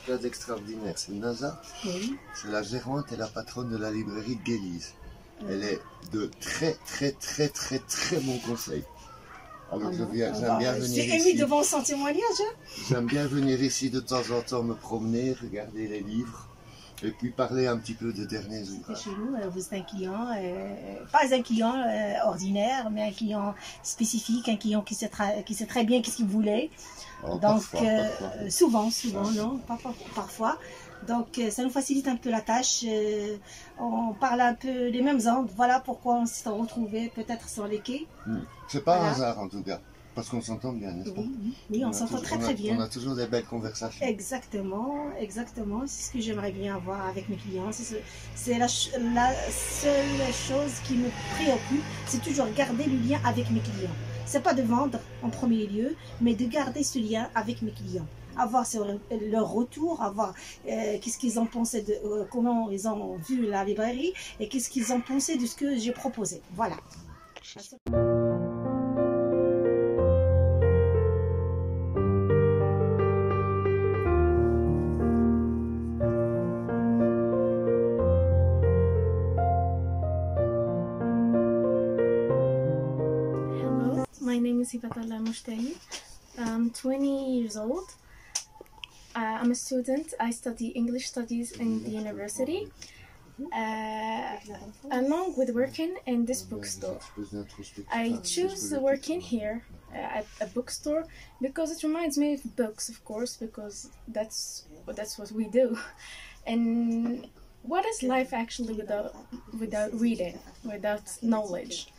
cas d'extraordinaire. C'est Naza. Oui. C'est la gérante et la patronne de la librairie Guélise. Oui. Elle est de très bons conseils. Alors j'aime bien venir ici. J'ai ému devant son témoignage. J'aime bien venir ici de temps en temps me promener, regarder les livres. Et puis parler un petit peu de derniers ouvrages. Chez nous, vous êtes un client, pas un client ordinaire, mais un client spécifique, un client qui sait très bien qu'est-ce qu'il voulait. Oh, donc, parfois. souvent, non, pas parfois. Donc, ça nous facilite un peu la tâche. On parle un peu des mêmes angles. Voilà pourquoi on s'est retrouvés peut-être sur les quais. C'est pas un hasard en tout cas. Parce qu'on s'entend bien, n'est-ce pas? Oui, on s'entend très bien. On a toujours des belles conversations. Exactement. C'est ce que j'aimerais bien avoir avec mes clients. C'est la seule chose qui me préoccupe, c'est toujours garder le lien avec mes clients. C'est pas de vendre en premier lieu, mais de garder ce lien avec mes clients. Avoir leur retour, avoir qu'est-ce qu'ils ont pensé comment ils ont vu la librairie et qu'est-ce qu'ils ont pensé de ce que j'ai proposé. Voilà. My name is Hibatullah Mushtari. I'm 20 years old. I'm a student. I study English studies in the university, along with working in this bookstore. I choose working here at a bookstore because it reminds me of books, of course, because that's what we do. And what is life actually without reading, without knowledge?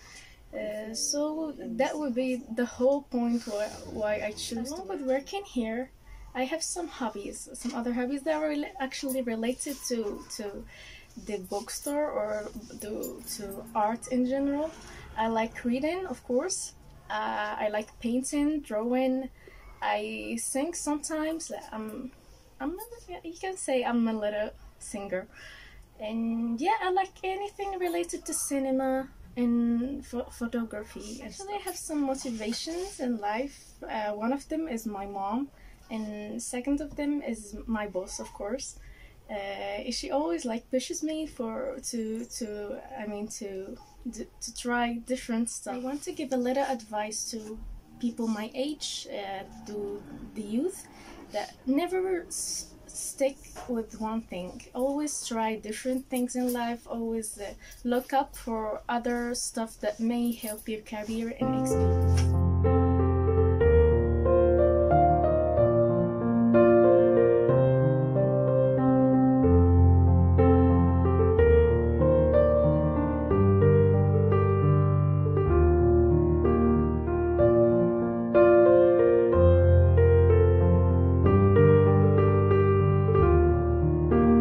So that would be the whole point why I choose to with working here. I have some hobbies, some other hobbies that are actually related to the bookstore or to art in general. I like reading, of course. I like painting, drawing. I sing sometimes. You can say I'm a little singer. And yeah, I like anything related to cinema and photography. Actually, I have some motivations in life. One of them is my mom, and second of them is my boss, of course. She always pushes me to try different stuff. I want to give a little advice to people my age, to the youth, that never stick with one thing. Always try different things in life. Always look up for other stuff that may help your career and experience.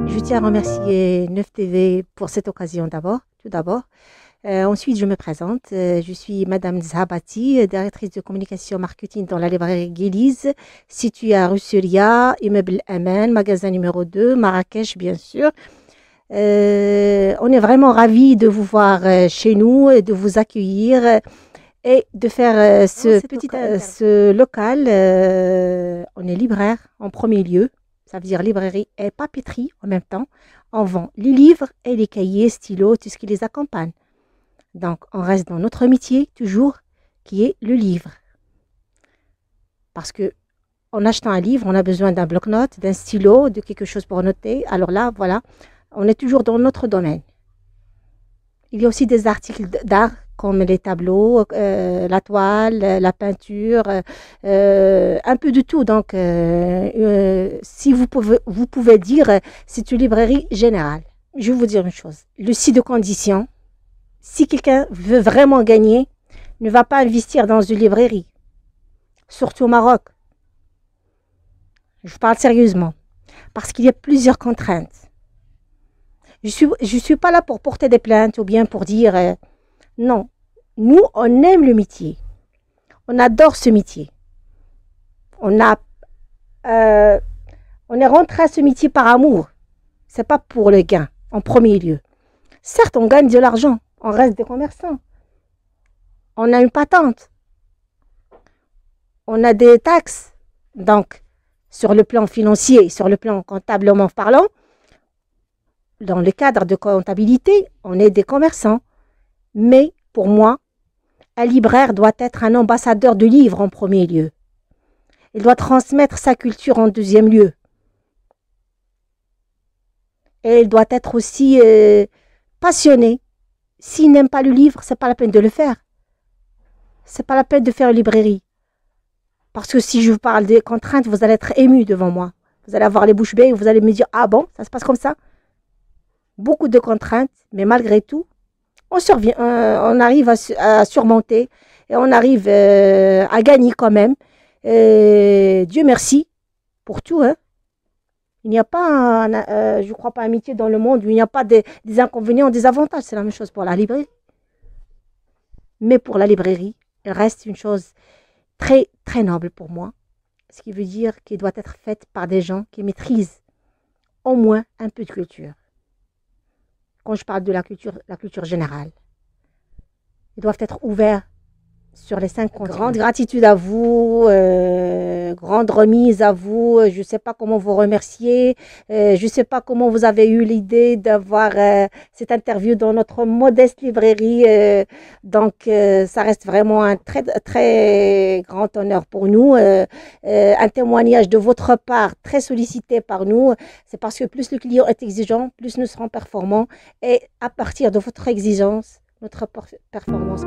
Je tiens à remercier 9TV pour cette occasion tout d'abord. Ensuite, je me présente. Je suis Madame Zahabati, directrice de communication marketing dans la librairie Guélise, située à Russelia, immeuble Aman, magasin numéro 2, Marrakech, bien sûr. On est vraiment ravis de vous voir chez nous et de vous accueillir et de faire ce local. On est libraire en premier lieu. Ça veut dire librairie et papeterie en même temps. On vend les livres et les cahiers, stylos, tout ce qui les accompagne. Donc, on reste dans notre métier, toujours, qui est le livre. Parce que en achetant un livre, on a besoin d'un bloc-notes, d'un stylo, de quelque chose pour noter. Alors là, voilà, on est toujours dans notre domaine. Il y a aussi des articles d'art, comme les tableaux, la toile, la peinture, un peu de tout. Donc, si vous pouvez dire, c'est une librairie générale. Je vais vous dire une chose. Le site de condition, si quelqu'un veut vraiment gagner, ne va pas investir dans une librairie, surtout au Maroc. Je parle sérieusement, parce qu'il y a plusieurs contraintes. Je suis pas là pour porter des plaintes ou bien pour dire... non, nous, on aime le métier. On adore ce métier. On est rentré à ce métier par amour. C'est pas pour le gain, en premier lieu. Certes, on gagne de l'argent. On reste des commerçants. On a une patente. On a des taxes. Donc, sur le plan financier, sur le plan comptablement parlant, dans le cadre de comptabilité, on est des commerçants. Mais pour moi, un libraire doit être un ambassadeur de livres en premier lieu. Il doit transmettre sa culture en deuxième lieu. Et il doit être aussi passionné. S'il n'aime pas le livre, ce n'est pas la peine de le faire. Ce n'est pas la peine de faire une librairie. Parce que si je vous parle des contraintes, vous allez être ému devant moi. Vous allez avoir les bouches bées et vous allez me dire « Ah bon, ça se passe comme ça ?» Beaucoup de contraintes, mais malgré tout, on arrive à surmonter et on arrive à gagner quand même. Dieu merci pour tout. Hein. Il n'y a pas, je ne crois pas, amitié dans le monde où il n'y a pas des inconvénients, des avantages. C'est la même chose pour la librairie. Mais pour la librairie, il reste une chose très, très noble pour moi. Ce qui veut dire qu'elle doit être faite par des gens qui maîtrisent au moins un peu de culture. Quand je parle de la culture générale, ils doivent être ouverts sur les 5 continents. Grande gratitude à vous, grande remise à vous. Je ne sais pas comment vous remercier. Je ne sais pas comment vous avez eu l'idée d'avoir cette interview dans notre modeste librairie. Donc, ça reste vraiment un très, très grand honneur pour nous. Un témoignage de votre part très sollicité par nous. C'est parce que plus le client est exigeant, plus nous serons performants. Et à partir de votre exigence, notre performance